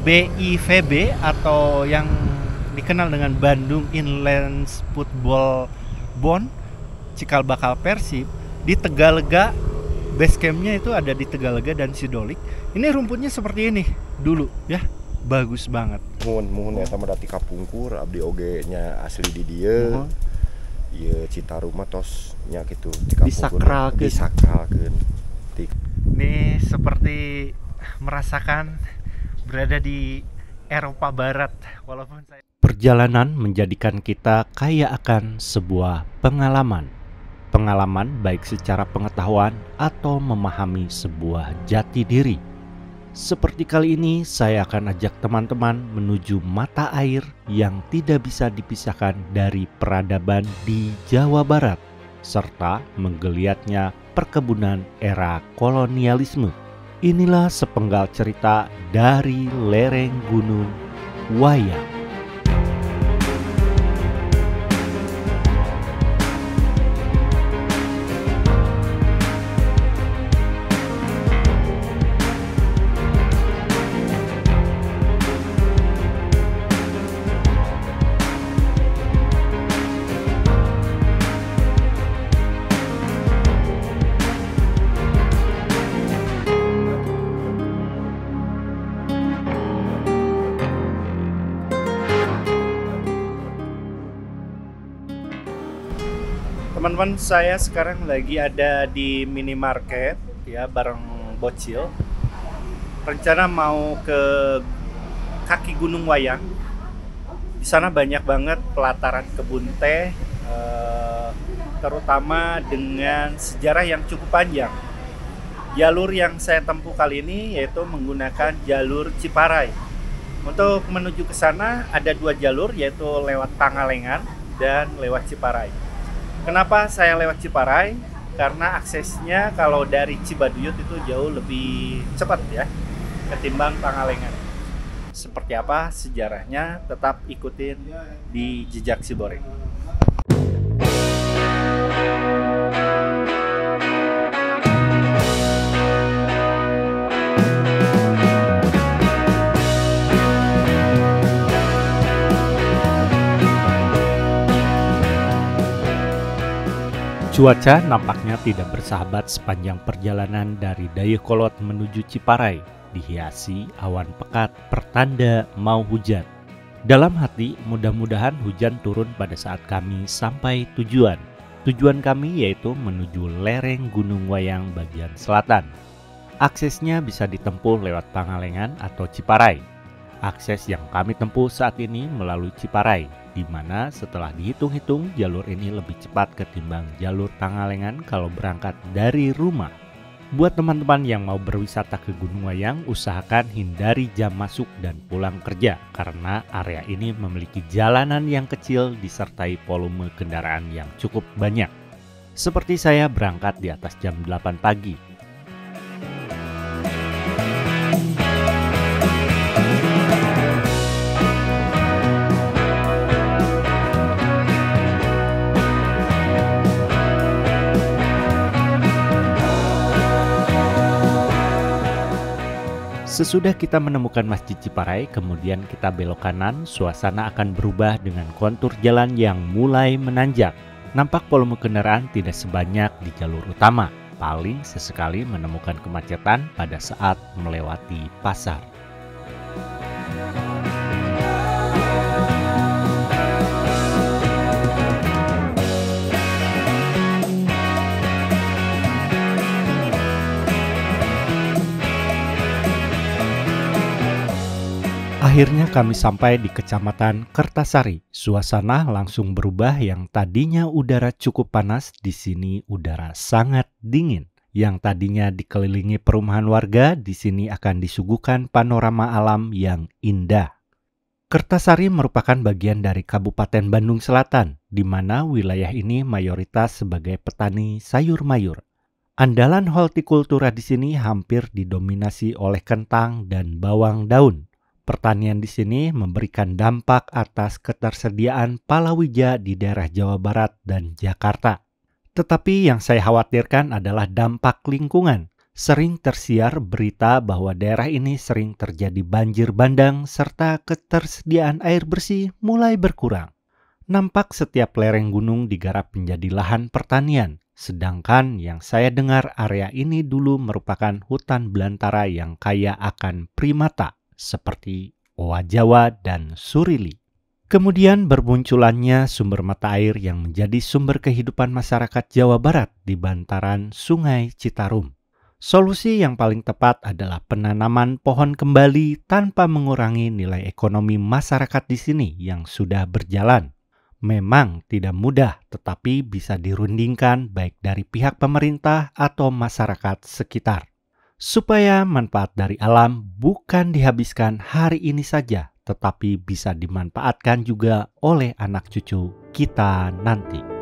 BIVB atau yang dikenal dengan Bandung Inland Football Bond, cikal bakal Persib, di Tegalega. Base campnya itu ada di Tegalega dan Sidolik. Ini rumputnya seperti ini dulu ya, bagus banget. Mohon eta mah dati kapungkur abdi oge nya asli di dieu. Ieu Citarum mah tos nya kitu disakralkeun. Ini seperti merasakan berada di Eropa Barat walaupun saya... Perjalanan menjadikan kita kaya akan sebuah pengalaman. Pengalaman baik secara pengetahuan atau memahami sebuah jati diri. Seperti kali ini saya akan ajak teman-teman menuju mata air yang tidak bisa dipisahkan dari peradaban di Jawa Barat, serta menggeliatnya perkebunan era kolonialisme. Inilah sepenggal cerita dari lereng Gunung Wayang. Teman-teman, saya sekarang lagi ada di minimarket ya bareng Bocil. Rencana mau ke kaki Gunung Wayang. Di sana banyak banget pelataran kebun teh, terutama dengan sejarah yang cukup panjang. Jalur yang saya tempuh kali ini yaitu menggunakan jalur Ciparai. Untuk menuju ke sana ada dua jalur, yaitu lewat Pangalengan dan lewat Ciparai. Kenapa saya lewat Ciparai? Karena aksesnya kalau dari Cibaduyut itu jauh lebih cepat ya ketimbang Pangalengan. Seperti apa sejarahnya? Tetap ikutin di Jejak Ciboreng. Cuaca nampaknya tidak bersahabat sepanjang perjalanan dari Dayakolot menuju Ciparai, dihiasi awan pekat pertanda mau hujan. Dalam hati, mudah-mudahan hujan turun pada saat kami sampai tujuan. Tujuan kami yaitu menuju lereng Gunung Wayang bagian selatan. Aksesnya bisa ditempuh lewat Pangalengan atau Ciparai. Akses yang kami tempuh saat ini melalui Ciparai, di mana setelah dihitung-hitung jalur ini lebih cepat ketimbang jalur Pangalengan kalau berangkat dari rumah. Buat teman-teman yang mau berwisata ke Gunung Wayang, usahakan hindari jam masuk dan pulang kerja karena area ini memiliki jalanan yang kecil disertai volume kendaraan yang cukup banyak. Seperti saya berangkat di atas jam 8 pagi. Sesudah kita menemukan Masjid Ciparai, kemudian kita belok kanan, suasana akan berubah dengan kontur jalan yang mulai menanjak. Nampak volume kendaraan tidak sebanyak di jalur utama, paling sesekali menemukan kemacetan pada saat melewati pasar. Akhirnya kami sampai di Kecamatan Kertasari. Suasana langsung berubah, yang tadinya udara cukup panas, di sini udara sangat dingin. Yang tadinya dikelilingi perumahan warga, di sini akan disuguhkan panorama alam yang indah. Kertasari merupakan bagian dari Kabupaten Bandung Selatan, di mana wilayah ini mayoritas sebagai petani sayur mayur. Andalan hortikultura di sini hampir didominasi oleh kentang dan bawang daun. Pertanian di sini memberikan dampak atas ketersediaan palawija di daerah Jawa Barat dan Jakarta. Tetapi yang saya khawatirkan adalah dampak lingkungan. Sering tersiar berita bahwa daerah ini sering terjadi banjir bandang serta ketersediaan air bersih mulai berkurang. Nampak setiap lereng gunung digarap menjadi lahan pertanian, sedangkan yang saya dengar area ini dulu merupakan hutan belantara yang kaya akan primata seperti owa Jawa dan surili. Kemudian bermunculannya sumber mata air yang menjadi sumber kehidupan masyarakat Jawa Barat di bantaran Sungai Citarum. Solusi yang paling tepat adalah penanaman pohon kembali tanpa mengurangi nilai ekonomi masyarakat di sini yang sudah berjalan. Memang tidak mudah, tetapi bisa dirundingkan baik dari pihak pemerintah atau masyarakat sekitar. Supaya manfaat dari alam bukan dihabiskan hari ini saja, tetapi bisa dimanfaatkan juga oleh anak cucu kita nanti.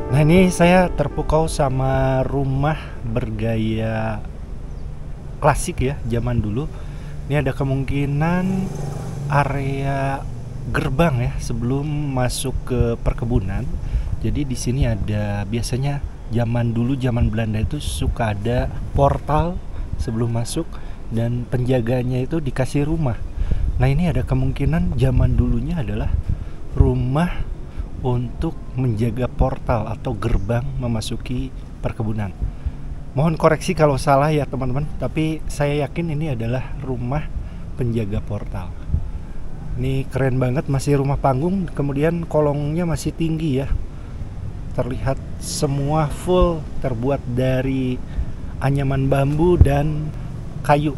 Nah, ini saya terpukau sama rumah bergaya klasik ya, zaman dulu. Ini ada kemungkinan area gerbang ya sebelum masuk ke perkebunan. Jadi di sini ada biasanya zaman dulu, zaman Belanda itu suka ada portal sebelum masuk dan penjaganya itu dikasih rumah. Nah, ini ada kemungkinan zaman dulunya adalah rumah untuk menjaga portal atau gerbang memasuki perkebunan. Mohon koreksi kalau salah ya teman-teman, tapi saya yakin ini adalah rumah penjaga portal. Ini keren banget, masih rumah panggung, kemudian kolongnya masih tinggi ya. Terlihat semua full terbuat dari anyaman bambu dan kayu.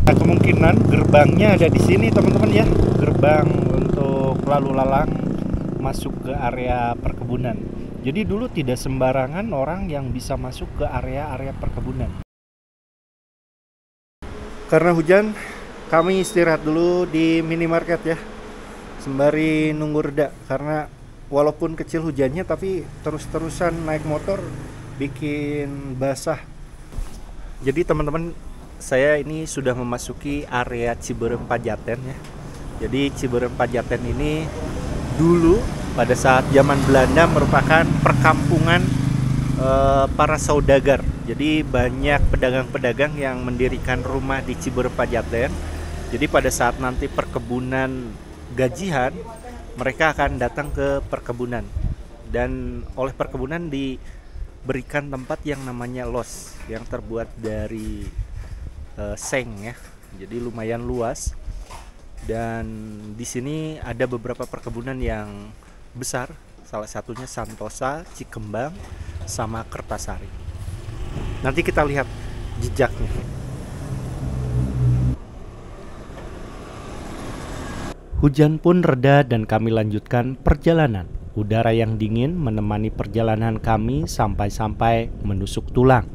Nah, kemungkinan gerbangnya ada di sini teman-teman ya, gerbang untuk lalu lalang masuk ke area perkebunan. Jadi dulu tidak sembarangan orang yang bisa masuk ke area-area perkebunan. Karena hujan, kami istirahat dulu di minimarket ya, sembari nunggu reda. Karena walaupun kecil hujannya, tapi terus-terusan naik motor bikin basah. Jadi teman-teman, saya ini sudah memasuki area Ciberem Pajaten ya. Jadi Ciberem Pajaten ini dulu pada saat zaman Belanda merupakan perkampungan para saudagar. Jadi banyak pedagang-pedagang yang mendirikan rumah di Ciberem Pajaten. Jadi pada saat nanti perkebunan gajian, mereka akan datang ke perkebunan. Dan oleh perkebunan diberikan tempat yang namanya los, yang terbuat dari seng ya. Jadi lumayan luas. Dan di sini ada beberapa perkebunan yang besar, salah satunya Santosa, Cikembang, sama Kertasari. Nanti kita lihat jejaknya. Hujan pun reda dan kami lanjutkan perjalanan. Udara yang dingin menemani perjalanan kami sampai-sampai menusuk tulang.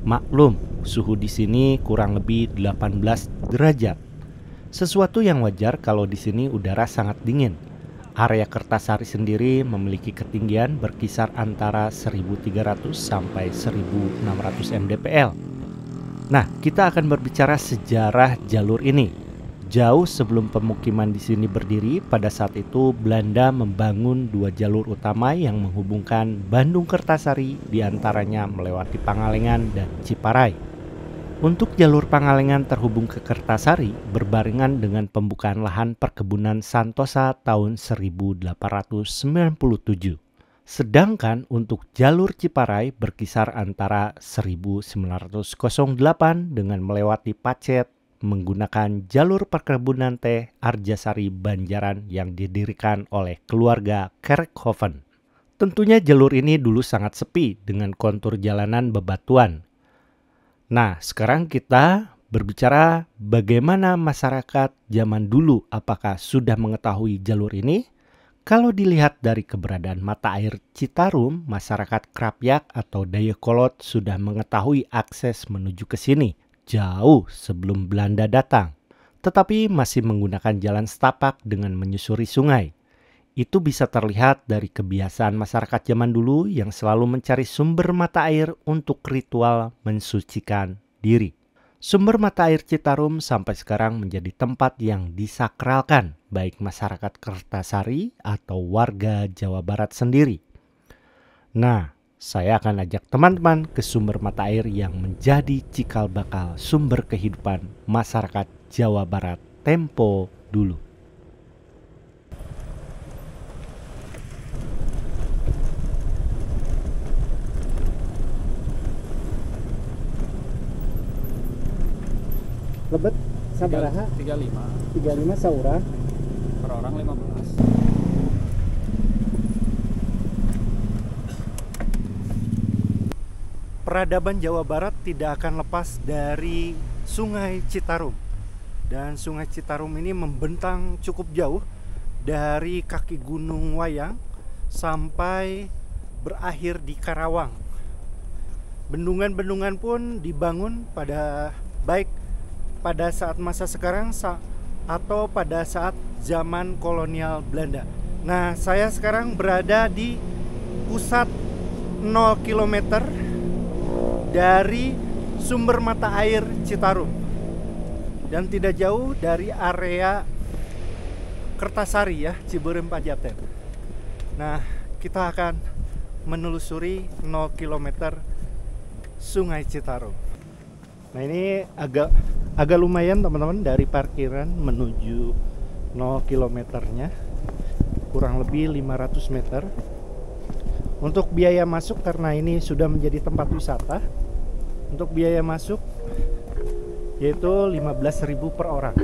Maklum, suhu di sini kurang lebih 18 derajat. Sesuatu yang wajar kalau di sini udara sangat dingin. Area Kertasari sendiri memiliki ketinggian berkisar antara 1.300 sampai 1.600 mdpl. Nah, kita akan berbicara sejarah jalur ini. Jauh sebelum pemukiman di sini berdiri, pada saat itu Belanda membangun 2 jalur utama yang menghubungkan Bandung Kertasari, diantaranya melewati Pangalengan dan Ciparai. Untuk jalur Pangalengan terhubung ke Kertasari berbarengan dengan pembukaan lahan perkebunan Santosa tahun 1897. Sedangkan untuk jalur Ciparai berkisar antara 1908 dengan melewati Pacet menggunakan jalur perkebunan teh Arjasari Banjaran yang didirikan oleh keluarga Kerkhoven. Tentunya jalur ini dulu sangat sepi dengan kontur jalanan bebatuan. Nah, sekarang kita berbicara bagaimana masyarakat zaman dulu, apakah sudah mengetahui jalur ini? Kalau dilihat dari keberadaan mata air Citarum, masyarakat Krapyak atau Dayakolot sudah mengetahui akses menuju ke sini jauh sebelum Belanda datang, tetapi masih menggunakan jalan setapak dengan menyusuri sungai. Itu bisa terlihat dari kebiasaan masyarakat zaman dulu yang selalu mencari sumber mata air untuk ritual mensucikan diri. Sumber mata air Citarum sampai sekarang menjadi tempat yang disakralkan baik masyarakat Kertasari atau warga Jawa Barat sendiri. Nah, saya akan ajak teman-teman ke sumber mata air yang menjadi cikal bakal sumber kehidupan masyarakat Jawa Barat tempo dulu. Lebet sabaraha 35 saurang per orang 15. Peradaban Jawa Barat tidak akan lepas dari Sungai Citarum. Dan Sungai Citarum ini membentang cukup jauh dari kaki Gunung Wayang sampai berakhir di Karawang. Bendungan-bendungan pun dibangun baik pada saat masa sekarang atau pada saat zaman kolonial Belanda. Nah, saya sekarang berada di pusat 0 km dari sumber mata air Citarum dan tidak jauh dari area Kertasari ya, Ciberem Pajaten. Nah, kita akan menelusuri 0 km Sungai Citarum. Nah, ini agak lumayan teman-teman, dari parkiran menuju 0 kilometernya kurang lebih 500 meter. Untuk biaya masuk, karena ini sudah menjadi tempat wisata, untuk biaya masuk yaitu 15.000 per orang.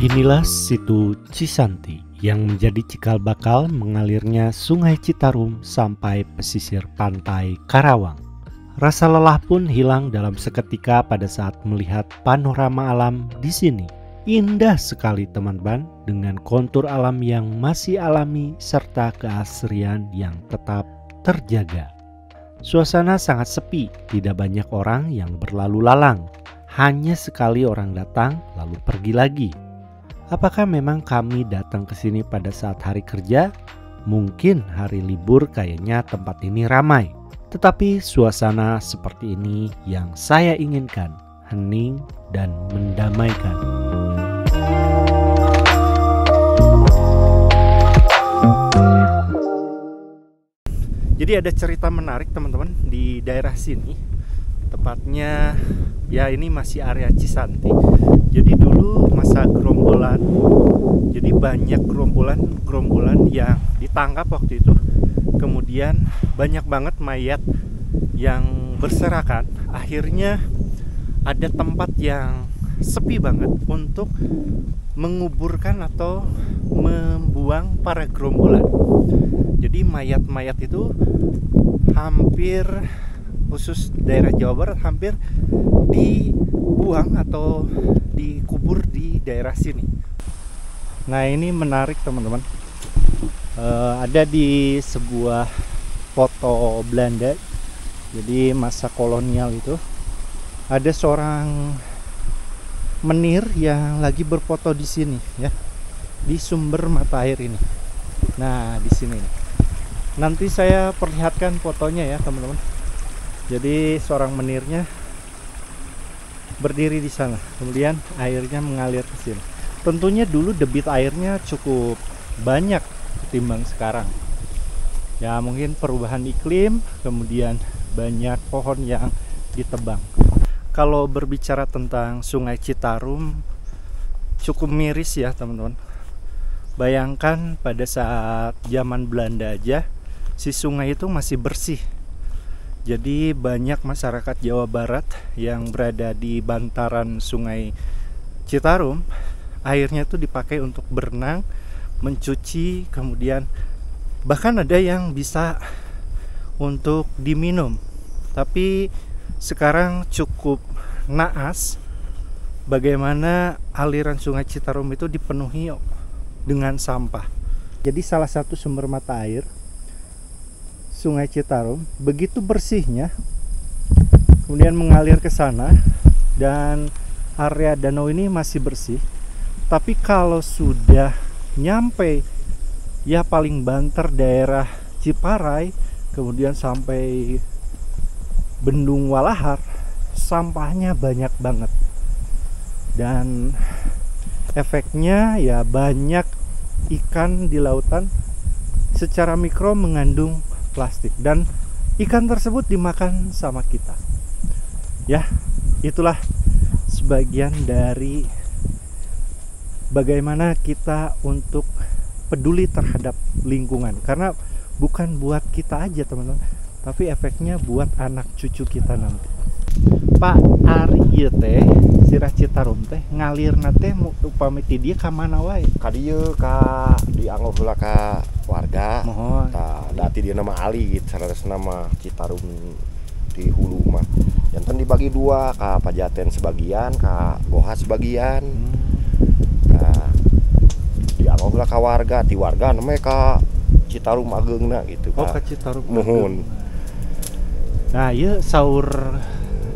Inilah situ Cisanti yang menjadi cikal bakal mengalirnya Sungai Citarum sampai pesisir pantai Karawang. Rasa lelah pun hilang dalam seketika pada saat melihat panorama alam di sini. Indah sekali teman-teman, dengan kontur alam yang masih alami serta keasrian yang tetap terjaga. Suasana sangat sepi, tidak banyak orang yang berlalu lalang. Hanya sekali orang datang lalu pergi lagi. Apakah memang kami datang ke sini pada saat hari kerja? Mungkin hari libur kayaknya tempat ini ramai. Tetapi suasana seperti ini yang saya inginkan, hening dan mendamaikan. Jadi ada cerita menarik teman-teman di daerah sini. Tepatnya ya ini masih area Cisanti. Jadi dulu masa gerombolan, jadi banyak gerombolan yang ditangkap waktu itu. Kemudian banyak banget mayat yang berserakan. Akhirnya ada tempat yang sepi banget untuk menguburkan atau membuang para gerombolan. Jadi mayat-mayat itu hampir, khusus daerah Jawa Barat, hampir dibuang atau dikubur di daerah sini. Nah, ini menarik teman-teman. Ada di sebuah foto Belanda. Jadi masa kolonial itu ada seorang menir yang lagi berfoto di sini ya, di sumber mata air ini. Nah, di sini. Nanti saya perlihatkan fotonya ya teman-teman. Jadi seorang menirnya berdiri di sana, kemudian airnya mengalir ke sini. Tentunya dulu debit airnya cukup banyak ketimbang sekarang. Ya mungkin perubahan iklim, kemudian banyak pohon yang ditebang. Kalau berbicara tentang Sungai Citarum, cukup miris ya teman-teman. Bayangkan pada saat zaman Belanda aja, si sungai itu masih bersih. Jadi banyak masyarakat Jawa Barat yang berada di bantaran Sungai Citarum, airnya itu dipakai untuk berenang, mencuci, kemudian bahkan ada yang bisa untuk diminum. Tapi sekarang cukup naas bagaimana aliran Sungai Citarum itu dipenuhi dengan sampah. Jadi salah satu sumber mata air Sungai Citarum begitu bersihnya, kemudian mengalir ke sana, dan area danau ini masih bersih. Tapi kalau sudah nyampe ya paling banter daerah Ciparai, kemudian sampai Bendung Walahar, sampahnya banyak banget. Dan efeknya ya banyak ikan di lautan secara mikro mengandung plastik, dan ikan tersebut dimakan sama kita. Ya, itulah sebagian dari bagaimana kita untuk peduli terhadap lingkungan, karena bukan buat kita aja teman-teman, tapi efeknya buat anak cucu kita nanti. Pak Ari ieu teh Sirah Citarum teh ngalirna teh upami ti dieu ka mana wae? Ka dieu ka dianggo heula ka warga. Mohon. Tah da ti dieu nama Ali gitu, saresna nama Citarum di hulu mah. Janten dibagi dua, ka Pajaten sebagian, ka Goha sebagian. Nah, dianggo heula ka warga, ti warga namanya ka Citarum Ageungna gitu. Oh, ka Citarum. Muhun. Nah, ieu saur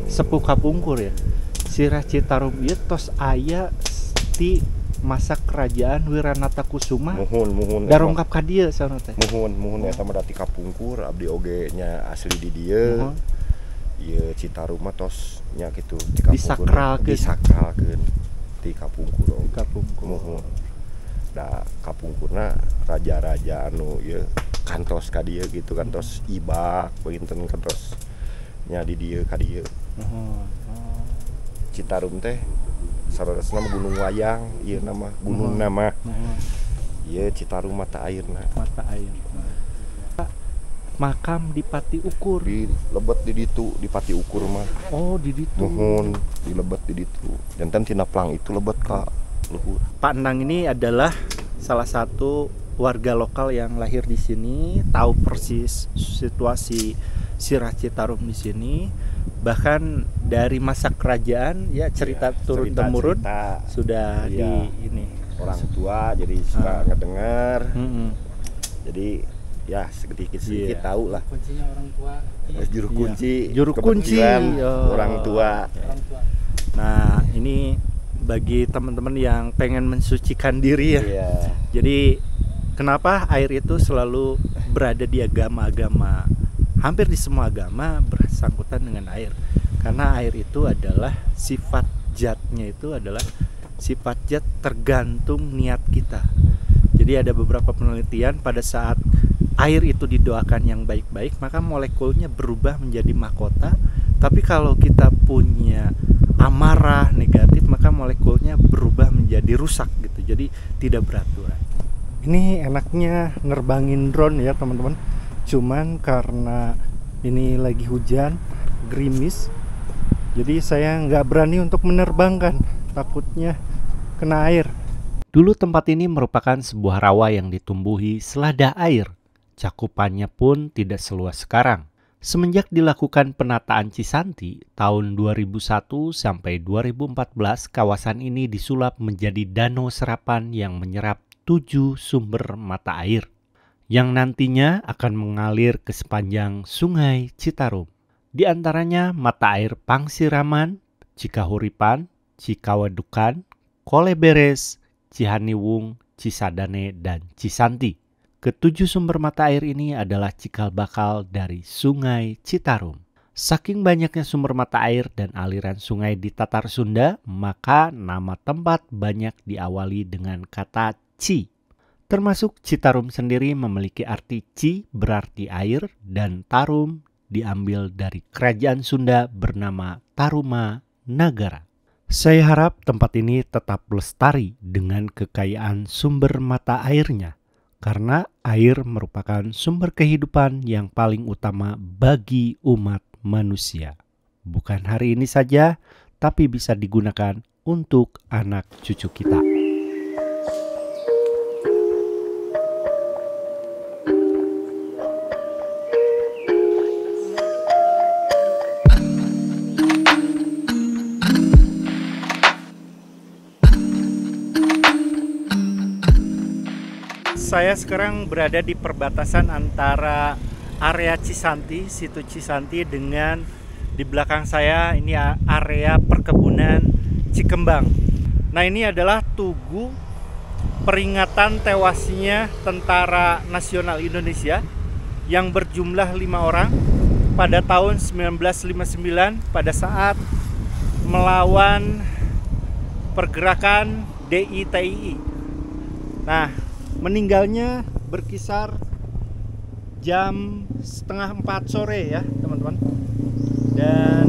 sepuh kapungkur ya. Sirah Citarum ieu tos aya ti masa kerajaan Wiranata Kusuma. Muhun. Darongkap ka dieu saurna teh. Muhun eta mah dati kapungkur, abdi oge nya asli di dieu. Ieu Citarum mah tos nya kitu ti kapungkur. Disakralkeun ti kapungkur. Di kapungkur. Muhun. Da kapungkurna raja-raja anu ieu kantos ka dieu gitu, kantos ibak beunteun kantos nya di dieu ka dieu. Citarum teh saresna Gunung Wayang, ieu nama gunung nama. Ieu Citarum mata airna. Mata air. Makam di Pati Ukur. Di lebet di ditu, di Pati Ukur mah. Oh, di ditu. Muhun, di lebet di ditu. Janten tina plang itu lebet ka luhur. Pak Endang ini adalah salah satu warga lokal yang lahir di sini, tahu persis situasi Sirah Citarum di sini. Bahkan dari masa kerajaan ya cerita turun temurun sudah di ini orang tua jadi suka ngedengar. Jadi ya sedikit tahu lah. Kuncinya orang tua. Juru kunci orang tua. Nah, ini bagi teman-teman yang pengen mensucikan diri ya. Jadi kenapa air itu selalu berada di agama-agama? Hampir di semua agama bersangkutan dengan air. Karena air itu adalah sifat zatnya, itu adalah sifat zat tergantung niat kita. Jadi ada beberapa penelitian pada saat air itu didoakan yang baik-baik, maka molekulnya berubah menjadi mahkota. Tapi kalau kita punya amarah negatif, maka molekulnya berubah menjadi rusak gitu. Jadi tidak beraturan. Ini enaknya nerbangin drone ya teman-teman. Cuman karena ini lagi hujan, gerimis, jadi saya nggak berani untuk menerbangkan, takutnya kena air. Dulu tempat ini merupakan sebuah rawa yang ditumbuhi selada air. Cakupannya pun tidak seluas sekarang. Semenjak dilakukan penataan Cisanti tahun 2001 sampai 2014, kawasan ini disulap menjadi danau serapan yang menyerap 7 sumber mata air, yang nantinya akan mengalir ke sepanjang Sungai Citarum. Di antaranya mata air Pangsiraman, Cikahuripan, Cikawedukan, Koleberes, Cihaniwung, Cisadane, dan Cisanti. Ketujuh sumber mata air ini adalah cikal bakal dari Sungai Citarum. Saking banyaknya sumber mata air dan aliran sungai di Tatar Sunda, maka nama tempat banyak diawali dengan kata Ci. Termasuk Citarum sendiri memiliki arti Ci berarti air, dan Tarum diambil dari kerajaan Sunda bernama Taruma Nagara. Saya harap tempat ini tetap lestari dengan kekayaan sumber mata airnya, karena air merupakan sumber kehidupan yang paling utama bagi umat manusia. Bukan hari ini saja, tapi bisa digunakan untuk anak cucu kita. Saya sekarang berada di perbatasan antara area Cisanti, situ Cisanti, dengan di belakang saya ini area perkebunan Cikembang. Nah, ini adalah tugu peringatan tewasnya Tentara Nasional Indonesia yang berjumlah 5 orang pada tahun 1959 pada saat melawan pergerakan DITII. Nah, meninggalnya berkisar jam setengah 4 sore ya teman-teman. Dan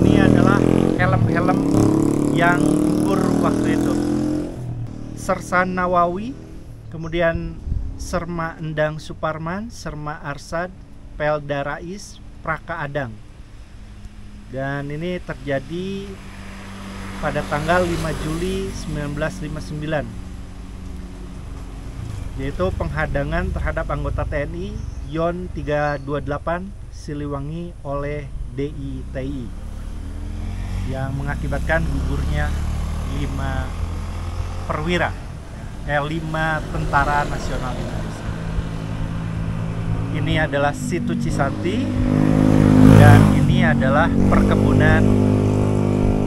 ini adalah helm-helm yang gugur waktu itu. Sersan Nawawi, kemudian Serma Endang Suparman, Serma Arsad, Pelda Rais, Praka Adang. Dan ini terjadi pada tanggal 5 Juli 1959, yaitu penghadangan terhadap anggota TNI Yon 328 Siliwangi oleh DITII yang mengakibatkan gugurnya 5 tentara nasional Indonesia. Ini adalah situ Cisanti dan ini adalah perkebunan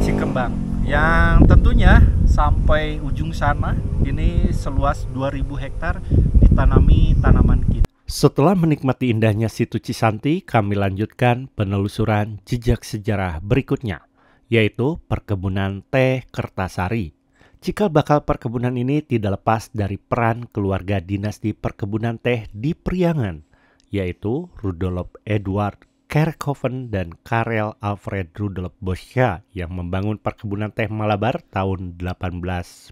Cikembang yang tentunya sampai ujung sana ini seluas 2000 hektar ditanami tanaman kita. Setelah menikmati indahnya situ Cisanti, kami lanjutkan penelusuran jejak sejarah berikutnya, yaitu perkebunan teh Kertasari. Cikal bakal perkebunan ini tidak lepas dari peran keluarga dinasti perkebunan teh di Priangan, yaitu Rudolf Eduard Kerkhoven dan Karel Alfred Rudolf Boschke yang membangun perkebunan teh Malabar tahun 1896.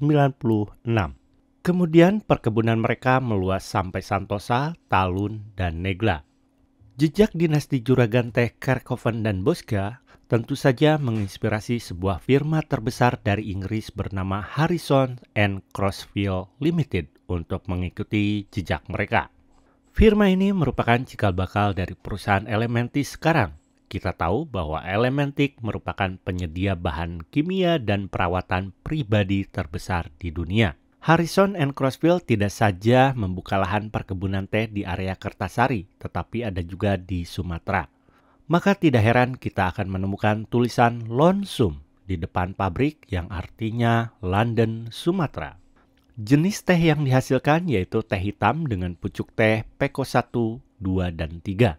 Kemudian perkebunan mereka meluas sampai Santosa, Talun, dan Negla. Jejak dinasti juragan teh Kerkhoven dan Boschke tentu saja menginspirasi sebuah firma terbesar dari Inggris bernama Harrison and Crossfield Limited untuk mengikuti jejak mereka. Firma ini merupakan cikal bakal dari perusahaan Elementis sekarang. Kita tahu bahwa Elementik merupakan penyedia bahan kimia dan perawatan pribadi terbesar di dunia. Harrison and Crossfield tidak saja membuka lahan perkebunan teh di area Kertasari, tetapi ada juga di Sumatera. Maka tidak heran kita akan menemukan tulisan Lonsum di depan pabrik yang artinya London, Sumatera. Jenis teh yang dihasilkan yaitu teh hitam dengan pucuk teh Peko 1, 2, dan 3.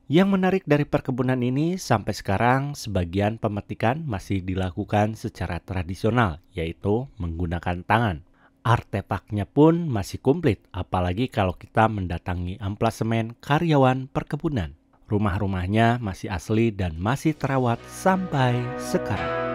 Yang menarik dari perkebunan ini sampai sekarang sebagian pemetikan masih dilakukan secara tradisional, yaitu menggunakan tangan. Artefaknya pun masih komplit, apalagi kalau kita mendatangi amplasemen karyawan perkebunan. Rumah-rumahnya masih asli dan masih terawat sampai sekarang.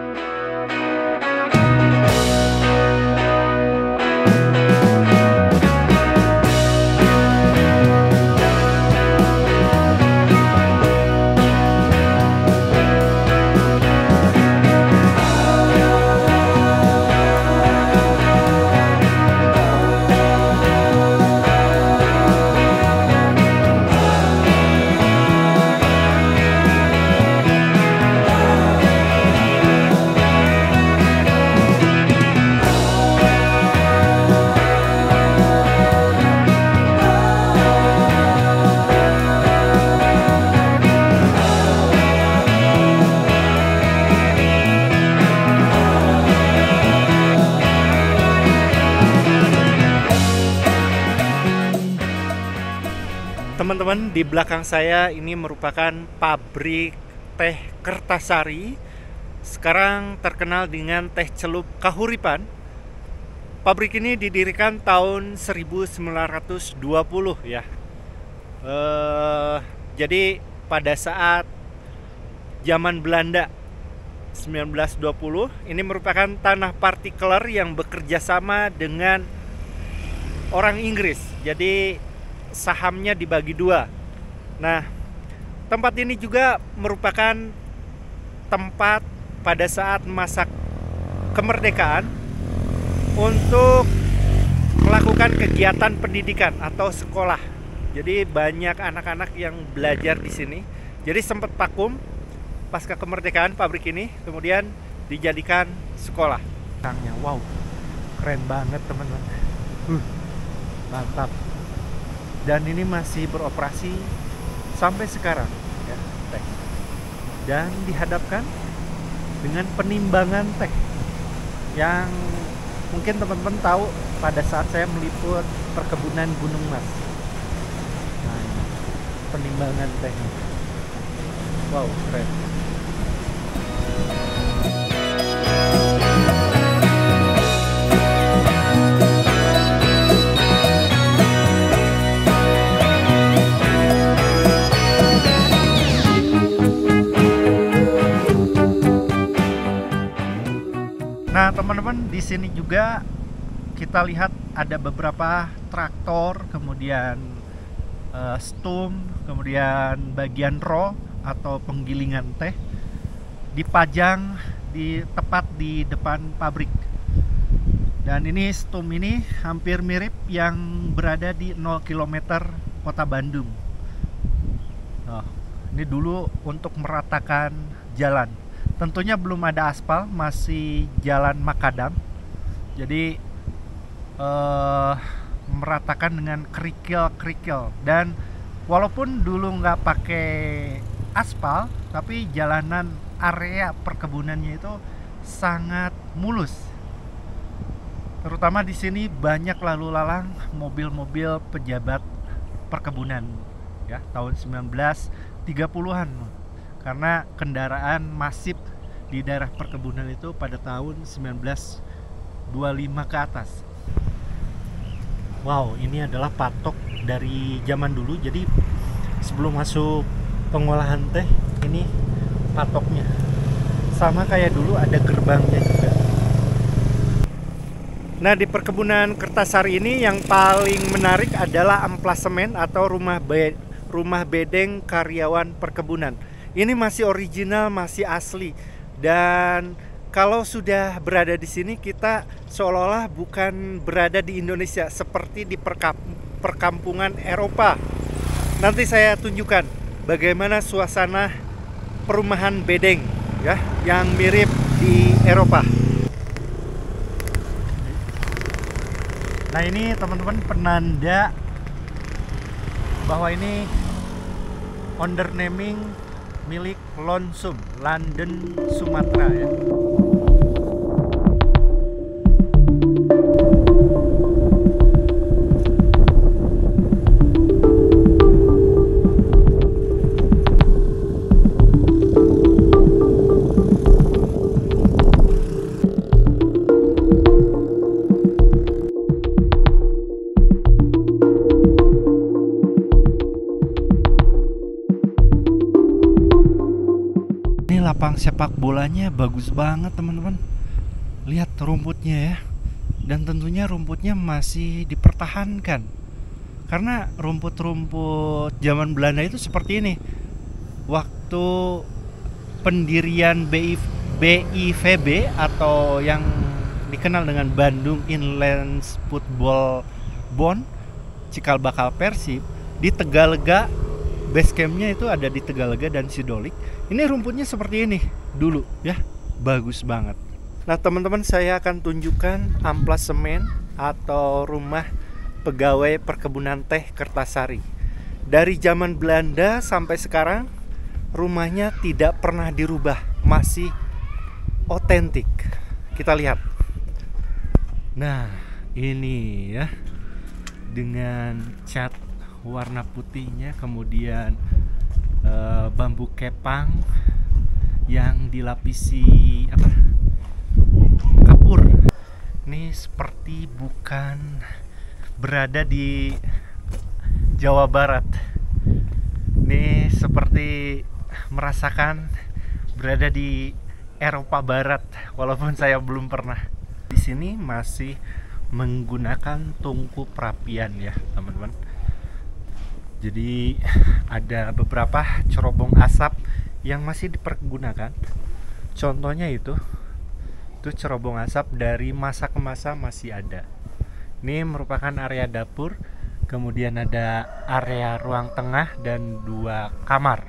Teman-teman, di belakang saya ini merupakan pabrik teh Kertasari, sekarang terkenal dengan teh celup Kahuripan. Pabrik ini didirikan tahun 1920 ya. Jadi pada saat zaman Belanda 1920, ini merupakan tanah partikeler yang bekerja sama dengan orang Inggris. Jadi sahamnya dibagi 2. Nah, tempat ini juga merupakan tempat pada saat masa kemerdekaan untuk melakukan kegiatan pendidikan atau sekolah. Jadi banyak anak-anak yang belajar di sini. Jadi sempat vakum pasca kemerdekaan pabrik ini, kemudian dijadikan sekolah. Wow, keren banget teman-teman. Mantap. Dan ini masih beroperasi sampai sekarang ya, teh. Dan dihadapkan dengan penimbangan teh yang mungkin teman-teman tahu pada saat saya meliput perkebunan Gunung Mas. Nah, ini penimbangan tehnya. Wow, keren. Nah, teman-teman, di sini juga kita lihat ada beberapa traktor, kemudian stum, kemudian bagian roll atau penggilingan teh dipajang tepat di depan pabrik. Dan ini stum ini hampir mirip yang berada di 0 km kota Bandung. Nah, ini dulu untuk meratakan jalan. Tentunya belum ada aspal, masih jalan makadam. Jadi meratakan dengan kerikil-kerikil. Dan walaupun dulu nggak pakai aspal, tapi jalanan area perkebunannya itu sangat mulus. Terutama di sini banyak lalu lalang mobil-mobil pejabat perkebunan ya, tahun 1930-an. Karena kendaraan masif di daerah perkebunan itu pada tahun 1925 ke atas. Wow, ini adalah patok dari zaman dulu. Jadi sebelum masuk pengolahan teh, ini patoknya. Sama kayak dulu ada gerbangnya juga. Nah, di perkebunan Kertasari ini yang paling menarik adalah amplasemen atau rumah bedeng karyawan perkebunan. Ini masih original, masih asli. Dan kalau sudah berada di sini, kita seolah-olah bukan berada di Indonesia, seperti di perkampungan Eropa. Nanti saya tunjukkan bagaimana suasana perumahan bedeng ya, yang mirip di Eropa. Nah, ini teman-teman penanda bahwa ini under naming milik Lonsum, London, Sumatera ya. Lapang sepak bolanya bagus banget teman-teman. Lihat rumputnya ya. Dan tentunya rumputnya masih dipertahankan. Karena rumput-rumput zaman Belanda itu seperti ini. Waktu pendirian BIVB atau yang dikenal dengan Bandung Inland Football Bond, cikal bakal Persib, di Tegalega, base campnya itu ada di Tegalega dan Sidolik. Ini rumputnya seperti ini dulu ya, bagus banget. Nah teman-teman, saya akan tunjukkan amplasemen atau rumah pegawai perkebunan teh Kertasari. Dari zaman Belanda sampai sekarang rumahnya tidak pernah dirubah, masih otentik. Kita lihat. Nah ini ya, dengan cat warna putihnya, kemudian bambu kepang yang dilapisi kapur. Ini seperti bukan berada di Jawa Barat. Ini seperti merasakan berada di Eropa Barat, walaupun saya belum pernah. Di sini masih menggunakan tungku perapian ya teman-teman. Jadi ada beberapa cerobong asap yang masih dipergunakan. Contohnya itu cerobong asap dari masa ke masa masih ada. Ini merupakan area dapur, kemudian ada area ruang tengah dan 2 kamar.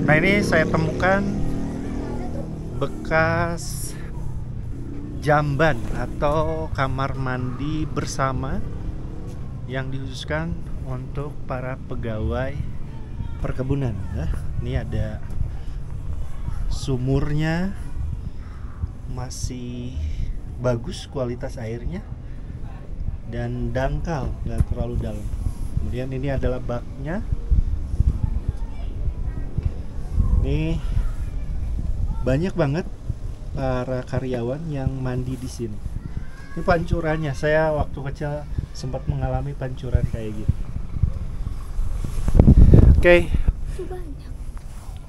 Nah ini saya temukan bekas jamban atau kamar mandi bersama yang dikhususkan untuk para pegawai perkebunan. Ini ada sumurnya, masih bagus kualitas airnya dan dangkal, nggak terlalu dalam. Kemudian ini adalah baknya. Ini banyak banget para karyawan yang mandi di sini. Ini pancurannya, saya waktu kecil sempat mengalami pancuran kayak gitu. Oke.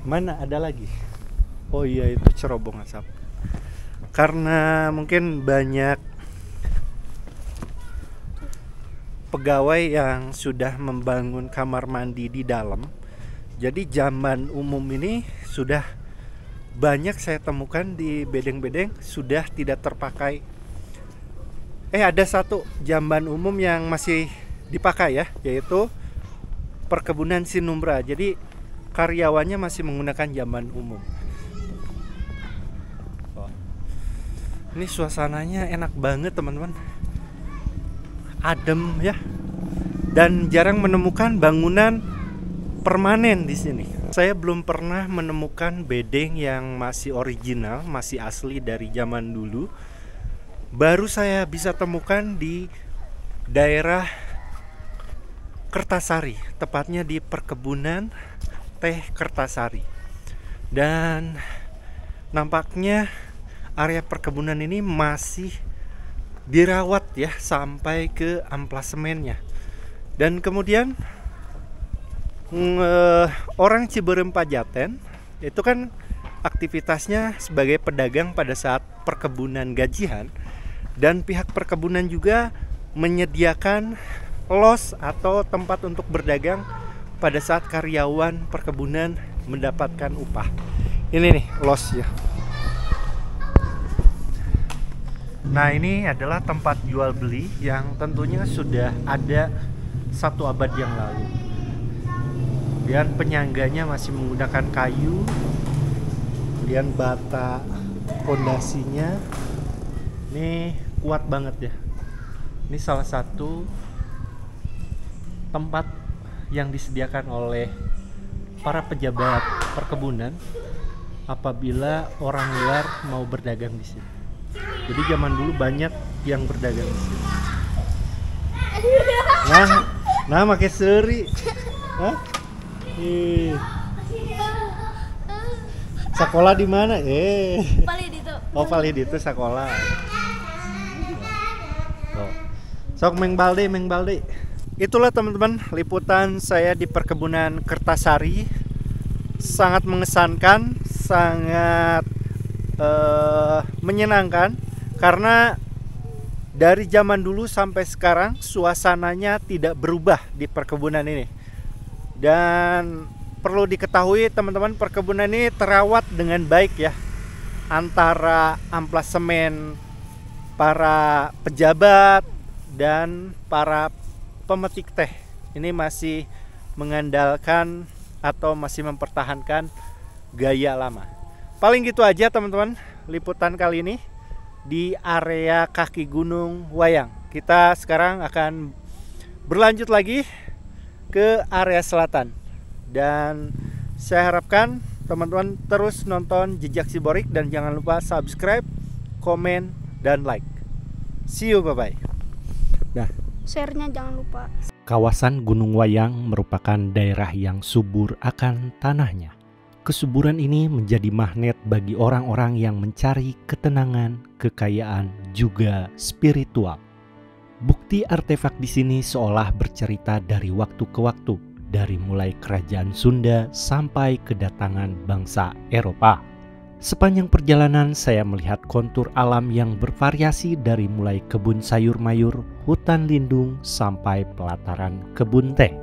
Mana ada lagi? Oh iya, itu cerobong asap. Karena mungkin banyak pegawai yang sudah membangun kamar mandi di dalam, jadi jamban umum ini sudah banyak saya temukan di bedeng-bedeng sudah tidak terpakai. Ada satu jamban umum yang masih dipakai ya, yaitu perkebunan Sinumbra. Jadi karyawannya masih menggunakan jamban umum. Ini suasananya enak banget teman-teman, adem ya, dan jarang menemukan bangunan permanen di sini. Saya belum pernah menemukan bedeng yang masih original, masih asli dari zaman dulu. Baru saya bisa temukan di daerah Kertasari, tepatnya di perkebunan teh Kertasari. Dan nampaknya area perkebunan ini masih dirawat ya sampai ke amplasemennya. Dan kemudian orang Ciberem Pajaten itu kan aktivitasnya sebagai pedagang pada saat perkebunan gajian, dan pihak perkebunan juga menyediakan los atau tempat untuk berdagang pada saat karyawan perkebunan mendapatkan upah. Ini nih losnya. Nah, ini adalah tempat jual beli yang tentunya sudah ada 1 abad yang lalu. Dan penyangganya masih menggunakan kayu. Kemudian bata pondasinya ini kuat banget ya. Ini salah satu tempat yang disediakan oleh para pejabat perkebunan apabila orang luar mau berdagang di sini. Jadi zaman dulu banyak yang berdagang di sini. Nah, pakai seri. Sekolah di mana? Palidito. Oh, Palidito sekolah. Sok Meng Balde. Itulah teman-teman liputan saya di perkebunan Kertasari. Sangat mengesankan, sangat menyenangkan, karena dari zaman dulu sampai sekarang suasananya tidak berubah di perkebunan ini. Dan perlu diketahui teman-teman, perkebunan ini terawat dengan baik ya. Antara amplasemen para pejabat dan para pemetik teh ini masih mengandalkan atau masih mempertahankan gaya lama. Paling gitu aja teman-teman liputan kali ini di area kaki Gunung Wayang. Kita sekarang akan berlanjut lagi ke area selatan, dan saya harapkan teman-teman terus nonton Jejak Siborik dan jangan lupa subscribe, komen, dan like. See you, bye-bye. Share-nya jangan lupa. Kawasan Gunung Wayang merupakan daerah yang subur akan tanahnya. Kesuburan ini menjadi magnet bagi orang-orang yang mencari ketenangan, kekayaan, juga spiritual. Bukti artefak di sini seolah bercerita dari waktu ke waktu, dari mulai kerajaan Sunda sampai kedatangan bangsa Eropa. Sepanjang perjalanan saya melihat kontur alam yang bervariasi dari mulai kebun sayur mayur, hutan lindung, sampai pelataran kebun teh.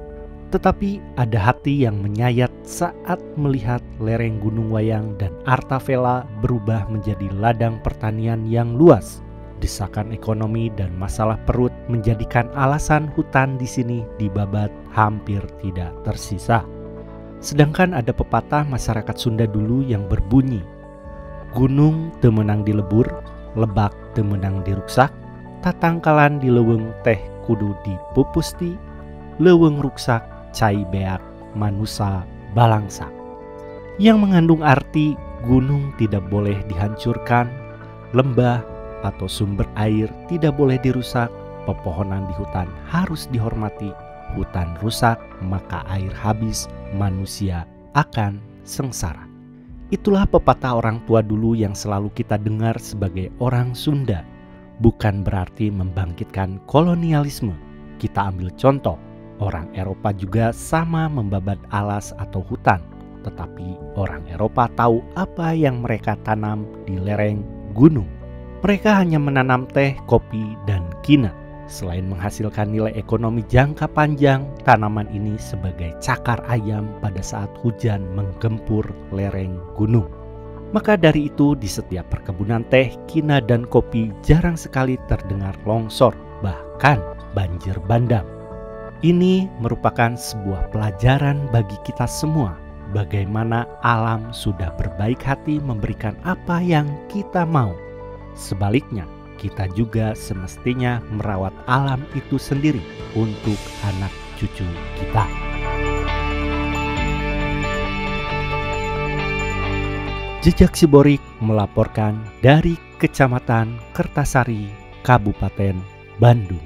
Tetapi ada hati yang menyayat saat melihat lereng Gunung Wayang dan Artavela berubah menjadi ladang pertanian yang luas. Desakan ekonomi dan masalah perut menjadikan alasan hutan di sini dibabat hampir tidak tersisa. Sedangkan ada pepatah masyarakat Sunda dulu yang berbunyi, gunung teu meunang dilebur, lebak temenang diruksak, tatangkalan di leuweung teh kudu dipupusti, leuweung ruksak cai beak manusa balangsak. Yang mengandung arti gunung tidak boleh dihancurkan, lembah atau sumber air tidak boleh dirusak, pepohonan di hutan harus dihormati, hutan rusak maka air habis, manusia akan sengsara. Itulah pepatah orang tua dulu yang selalu kita dengar sebagai orang Sunda. Bukan berarti membangkitkan kolonialisme. Kita ambil contoh, orang Eropa juga sama membabat alas atau hutan. Tetapi orang Eropa tahu apa yang mereka tanam di lereng gunung. Mereka hanya menanam teh, kopi, dan kina. Selain menghasilkan nilai ekonomi jangka panjang, tanaman ini sebagai cakar ayam pada saat hujan menggempur lereng gunung. Maka dari itu di setiap perkebunan teh, kina, dan kopi jarang sekali terdengar longsor, bahkan banjir bandang. Ini merupakan sebuah pelajaran bagi kita semua, bagaimana alam sudah berbaik hati memberikan apa yang kita mau. Sebaliknya, kita juga semestinya merawat alam itu sendiri untuk anak cucu kita. Jejak Siborik melaporkan dari Kecamatan Kertasari, Kabupaten Bandung.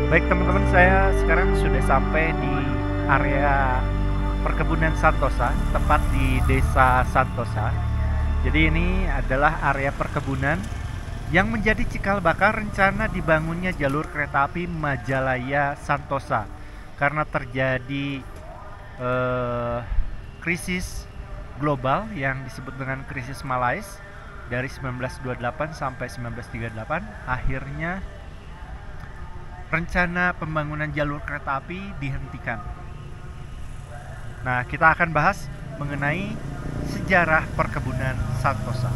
Baik teman-teman, saya sekarang sudah sampai di area perkebunan Santosa, tepat di Desa Santosa. Jadi ini adalah area perkebunan yang menjadi cikal bakal rencana dibangunnya jalur kereta api Majalaya Santosa. Karena terjadi krisis global yang disebut dengan krisis Malais dari 1928 sampai 1938, akhirnya rencana pembangunan jalur kereta api dihentikan. Nah, kita akan bahas mengenai sejarah perkebunan Santosa.